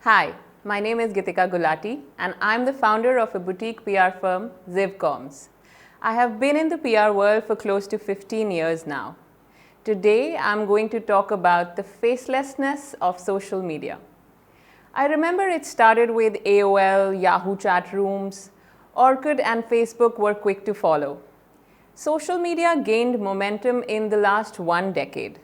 Hi, my name is Geetika Gulati and I'm the founder of a boutique PR firm, ZIVComms. I have been in the PR world for close to 15 years now. Today, I'm going to talk about the facelessness of social media. I remember it started with AOL, Yahoo chat rooms, Orkut and Facebook were quick to follow. Social media gained momentum in the last 1 decade.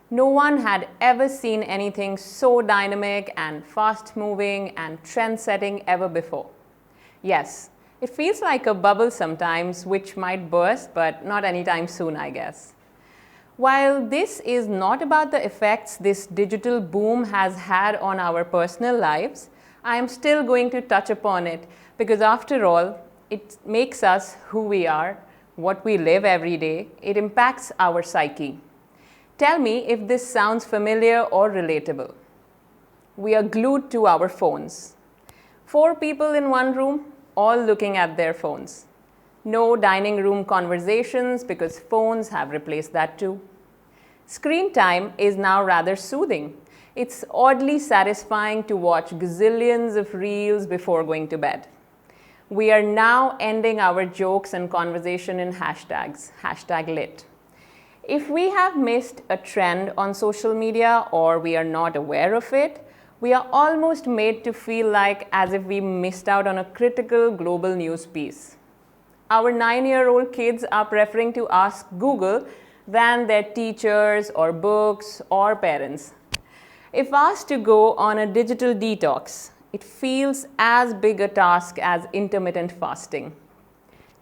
No one had ever seen anything so dynamic and fast-moving and trend-setting ever before. Yes, it feels like a bubble sometimes which might burst, but not anytime soon, I guess. While this is not about the effects this digital boom has had on our personal lives, I am still going to touch upon it because after all, it makes us who we are, what we live every day. It impacts our psyche. Tell me if this sounds familiar or relatable. We are glued to our phones. 4 people in one room, all looking at their phones. No dining room conversations because phones have replaced that too. Screen time is now rather soothing. It's oddly satisfying to watch gazillions of reels before going to bed. We are now ending our jokes and conversation in hashtags, #lit. If we have missed a trend on social media or we are not aware of it, we are almost made to feel like as if we missed out on a critical global news piece. Our 9-year-old kids are preferring to ask Google than their teachers or books or parents. If asked to go on a digital detox, it feels as big a task as intermittent fasting.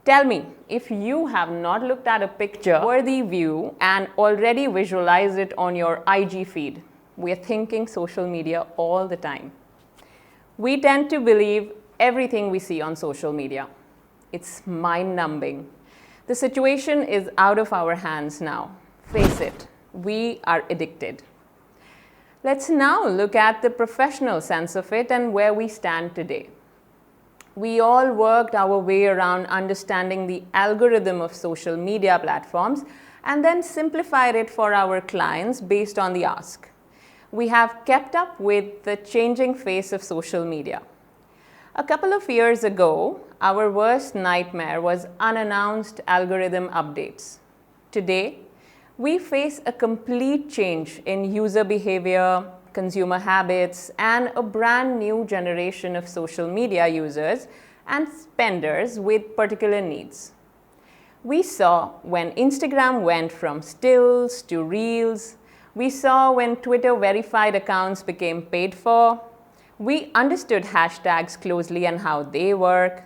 Tell me, if you have not looked at a picture-worthy view and already visualized it on your IG feed, we are thinking social media all the time. We tend to believe everything we see on social media. It's mind-numbing. The situation is out of our hands now. Face it, we are addicted. Let's now look at the professional sense of it and where we stand today. We all worked our way around understanding the algorithm of social media platforms and then simplified it for our clients based on the ask. We have kept up with the changing face of social media. A couple of years ago, our worst nightmare was unannounced algorithm updates. Today, we face a complete change in user behavior, consumer habits, and a brand new generation of social media users and spenders with particular needs. We saw when Instagram went from stills to reels. We saw when Twitter verified accounts became paid for. We understood hashtags closely and how they work.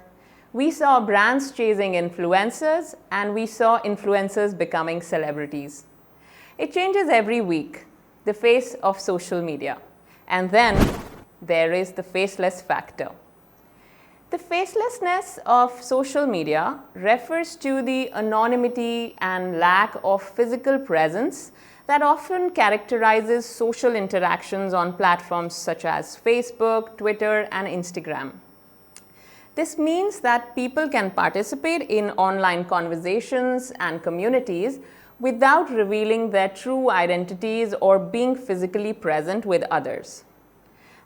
We saw brands chasing influencers, and we saw influencers becoming celebrities. It changes every week. The face of social media. And then there is the faceless factor. The facelessness of social media refers to the anonymity and lack of physical presence that often characterizes social interactions on platforms such as Facebook, Twitter, and Instagram. This means that people can participate in online conversations and communities without revealing their true identities or being physically present with others.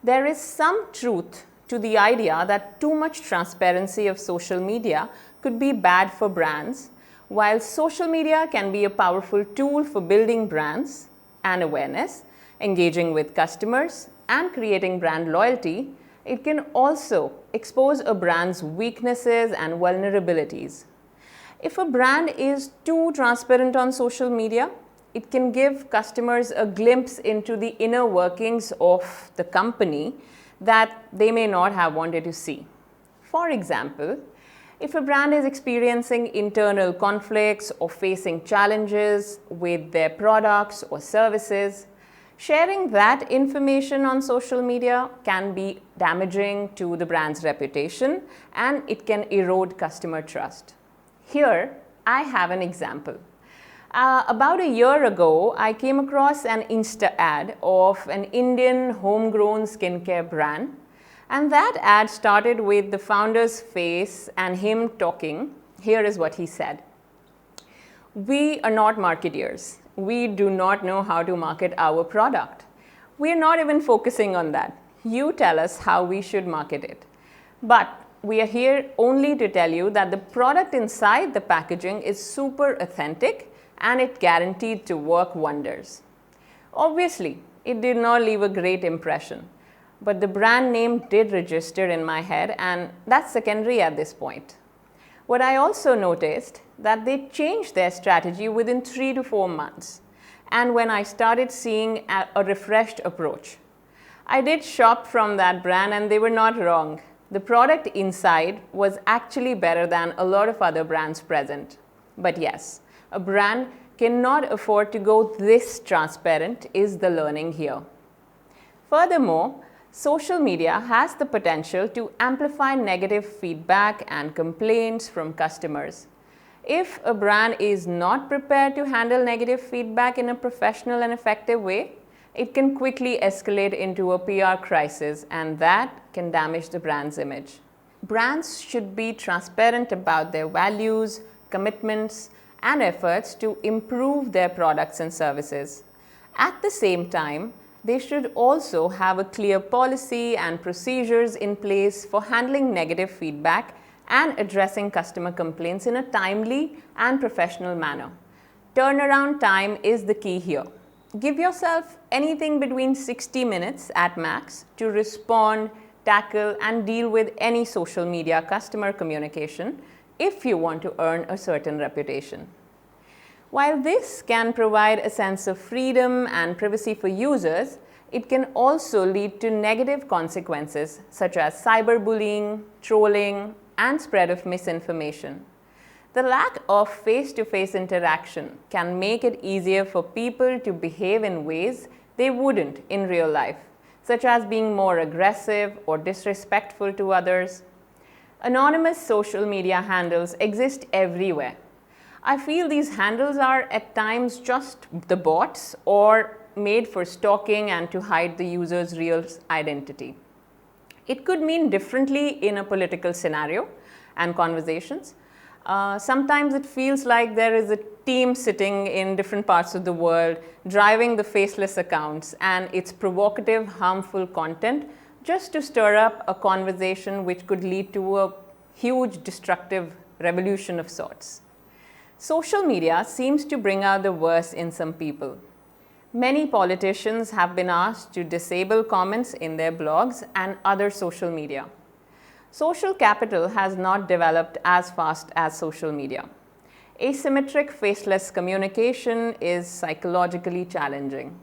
There is some truth to the idea that too much transparency of social media could be bad for brands. While social media can be a powerful tool for building brands and awareness, engaging with customers, and creating brand loyalty, it can also expose a brand's weaknesses and vulnerabilities. If a brand is too transparent on social media, it can give customers a glimpse into the inner workings of the company that they may not have wanted to see. For example, if a brand is experiencing internal conflicts or facing challenges with their products or services, sharing that information on social media can be damaging to the brand's reputation and it can erode customer trust. Here, I have an example. About a year ago, I came across an Insta ad of an Indian homegrown skincare brand. And that ad started with the founder's face and him talking. Here is what he said. "We are not marketeers. We do not know how to market our product. We are not even focusing on that. You tell us how we should market it. But we are here only to tell you that the product inside the packaging is super authentic and it guaranteed to work wonders. Obviously, it did not leave a great impression, but the brand name did register in my head, and that's secondary at this point. What I also noticed that they changed their strategy within 3 to 4 months, and when I started seeing a refreshed approach. I did shop from that brand and they were not wrong. The product inside was actually better than a lot of other brands present. But yes, a brand cannot afford to go this transparent is the learning here. Furthermore, social media has the potential to amplify negative feedback and complaints from customers. If a brand is not prepared to handle negative feedback in a professional and effective way, it can quickly escalate into a PR crisis, and that can damage the brand's image. Brands should be transparent about their values, commitments, and efforts to improve their products and services. At the same time, they should also have a clear policy and procedures in place for handling negative feedback and addressing customer complaints in a timely and professional manner. Turnaround time is the key here. Give yourself anything between 60 minutes at max to respond, tackle, and deal with any social media customer communication if you want to earn a certain reputation. While this can provide a sense of freedom and privacy for users, it can also lead to negative consequences such as cyberbullying, trolling, and spread of misinformation. The lack of face-to-face interaction can make it easier for people to behave in ways they wouldn't in real life, such as being more aggressive or disrespectful to others. Anonymous social media handles exist everywhere. I feel these handles are at times just the bots or made for stalking and to hide the user's real identity. It could mean differently in a political scenario and conversations. Sometimes it feels like there is a team sitting in different parts of the world driving the faceless accounts, and it's provocative, harmful content just to stir up a conversation which could lead to a huge destructive revolution of sorts. Social media seems to bring out the worst in some people. Many politicians have been asked to disable comments in their blogs and other social media. Social capital has not developed as fast as social media. Asymmetric faceless communication is psychologically challenging.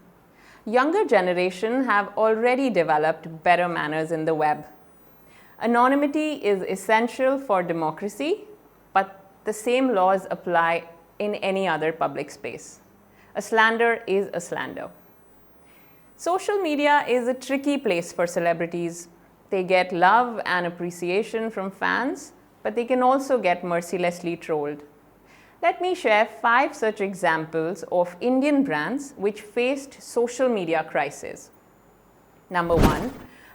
Younger generation have already developed better manners in the web. Anonymity is essential for democracy, but the same laws apply in any other public space. A slander is a slander. Social media is a tricky place for celebrities. They get love and appreciation from fans, but they can also get mercilessly trolled. Let me share 5 such examples of Indian brands which faced social media crisis. Number 1,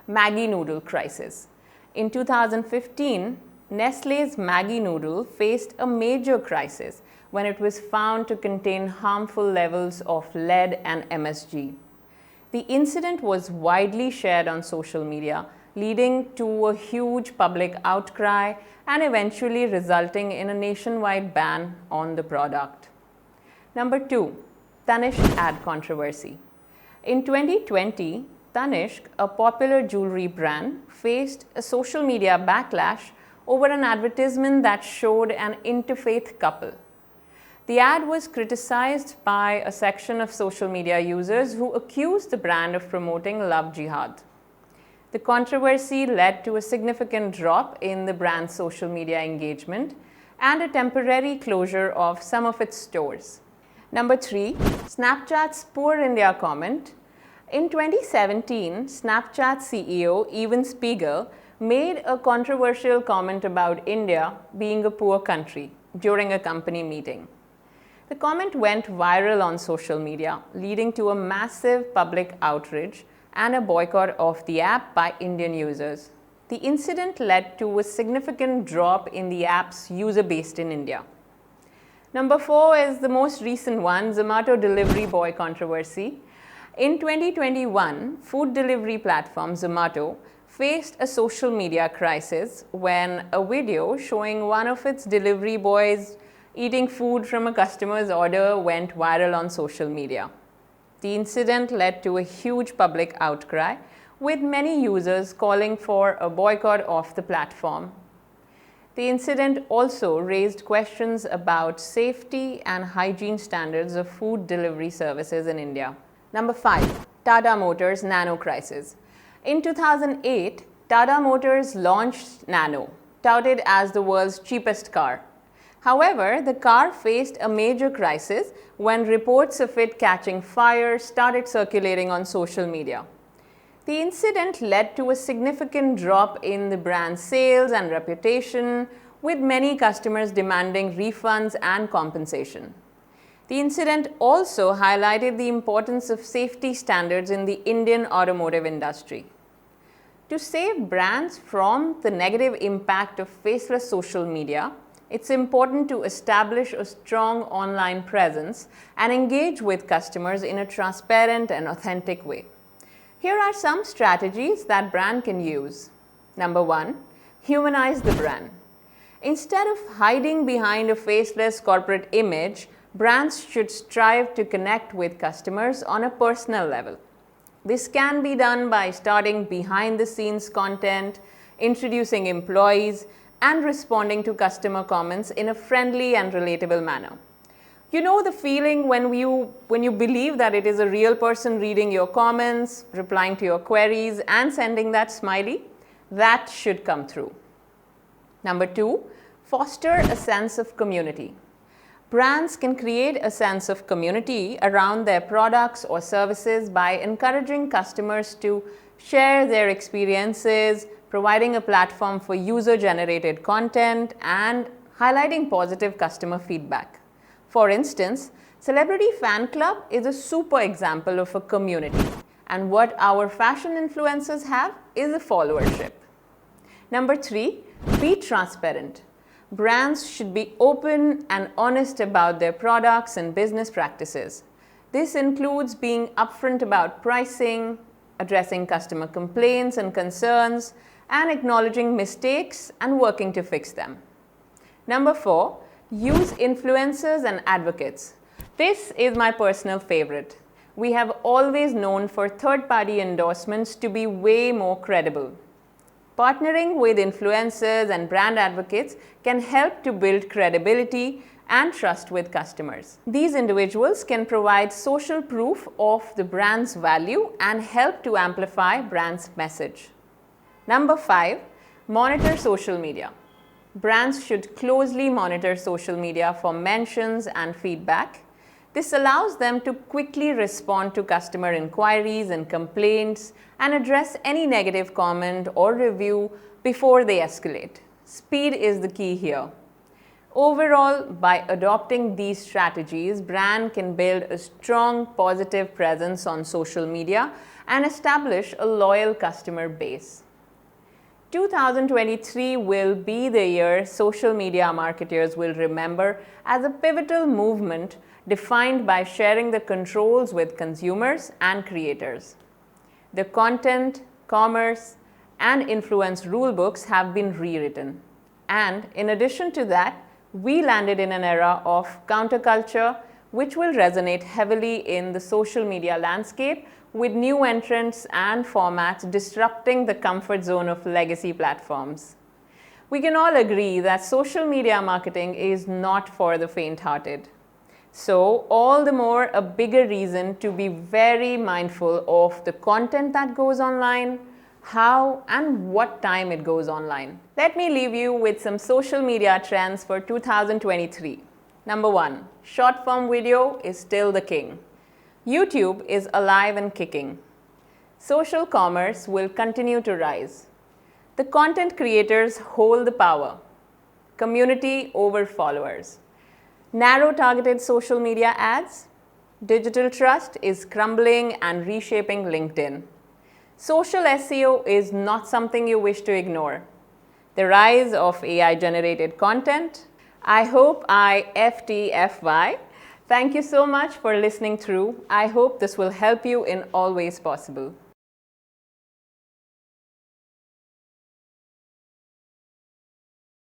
Maggi noodle crisis. In 2015, Nestlé's Maggi noodle faced a major crisis when it was found to contain harmful levels of lead and MSG. The incident was widely shared on social media, leading to a huge public outcry and eventually resulting in a nationwide ban on the product. Number 2, Tanishq ad controversy. In 2020, Tanishq, a popular jewelry brand, faced a social media backlash over an advertisement that showed an interfaith couple. The ad was criticized by a section of social media users who accused the brand of promoting love jihad. The controversy led to a significant drop in the brand's social media engagement and a temporary closure of some of its stores. Number 3, Snapchat's Poor India comment. In 2017, Snapchat CEO Evan Spiegel made a controversial comment about India being a poor country during a company meeting. The comment went viral on social media, leading to a massive public outrage and a boycott of the app by Indian users. The incident led to a significant drop in the app's user base in India. Number 4 is the most recent one, Zomato delivery boy controversy. In 2021, food delivery platform Zomato faced a social media crisis when a video showing one of its delivery boys eating food from a customer's order went viral on social media. The incident led to a huge public outcry, with many users calling for a boycott of the platform. The incident also raised questions about safety and hygiene standards of food delivery services in India. Number 5. Tata Motors Nano crisis. In 2008, Tata Motors launched Nano, touted as the world's cheapest car. However, the car faced a major crisis when reports of it catching fire started circulating on social media. The incident led to a significant drop in the brand's sales and reputation, with many customers demanding refunds and compensation. The incident also highlighted the importance of safety standards in the Indian automotive industry. To save brands from the negative impact of faceless social media, it's important to establish a strong online presence and engage with customers in a transparent and authentic way. Here are some strategies that brand can use. Number 1, humanize the brand. Instead of hiding behind a faceless corporate image, brands should strive to connect with customers on a personal level. This can be done by starting behind-the-scenes content, introducing employees, and responding to customer comments in a friendly and relatable manner. You know the feeling when you believe that it is a real person reading your comments, replying to your queries, and sending that smiley? That should come through. Number 2, foster a sense of community. Brands can create a sense of community around their products or services by encouraging customers to share their experiences, providing a platform for user-generated content, and highlighting positive customer feedback. For instance, Celebrity Fan Club is a super example of a community, and what our fashion influencers have is a followership. Number 3, be transparent. Brands should be open and honest about their products and business practices. This includes being upfront about pricing, addressing customer complaints and concerns, and acknowledging mistakes and working to fix them. Number 4, use influencers and advocates. This is my personal favorite. We have always known for third-party endorsements to be way more credible. Partnering with influencers and brand advocates can help to build credibility and trust with customers. These individuals can provide social proof of the brand's value and help to amplify brand's message. Number 5, monitor social media. Brands should closely monitor social media for mentions and feedback. This allows them to quickly respond to customer inquiries and complaints and address any negative comment or review before they escalate. Speed is the key here. Overall, by adopting these strategies, brand can build a strong positive presence on social media and establish a loyal customer base. 2023 will be the year social media marketers will remember as a pivotal movement defined by sharing the controls with consumers and creators. The content, commerce, and influence rulebooks have been rewritten. And in addition to that, we landed in an era of counterculture, which will resonate heavily in the social media landscape, with new entrants and formats disrupting the comfort zone of legacy platforms. We can all agree that social media marketing is not for the faint-hearted. So, all the more a bigger reason to be very mindful of the content that goes online, how and what time it goes online. Let me leave you with some social media trends for 2023. Number 1, short form video is still the king. YouTube is alive and kicking. Social commerce will continue to rise. The content creators hold the power. Community over followers. Narrow targeted social media ads. Digital trust is crumbling and reshaping LinkedIn. Social SEO is not something you wish to ignore. The rise of AI-generated content. I hope I FTFY Thank you so much for listening through. I hope this will help you in all ways possible.